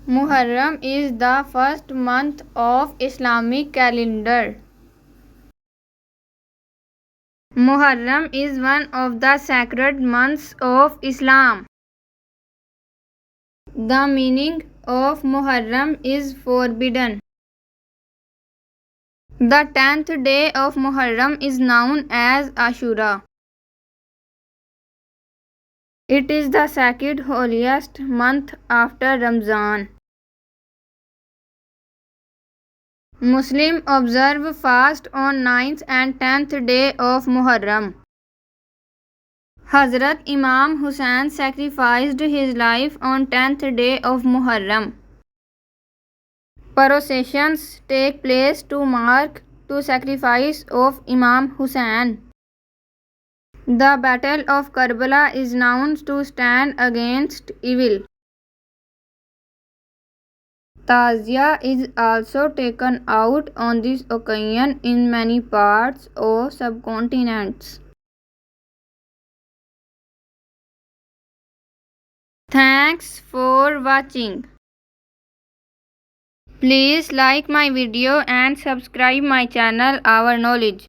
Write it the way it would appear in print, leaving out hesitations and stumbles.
Muharram is the first month of Islamic calendar. Muharram is one of the sacred months of Islam. The meaning of Muharram is forbidden. The 10th day of Muharram is known as Ashura. It is the second holiest month after Ramzan. Muslims observe fast on 9th and 10th day of Muharram. Hazrat Imam Hussain sacrificed his life on 10th day of Muharram. Processions take place to mark the sacrifice of Imam Hussain. The Battle of Karbala is known to stand against evil. Tazia is also taken out on this occasion in many parts of subcontinents. Thanks for watching. Please like my video and subscribe my channel Our Knowledge.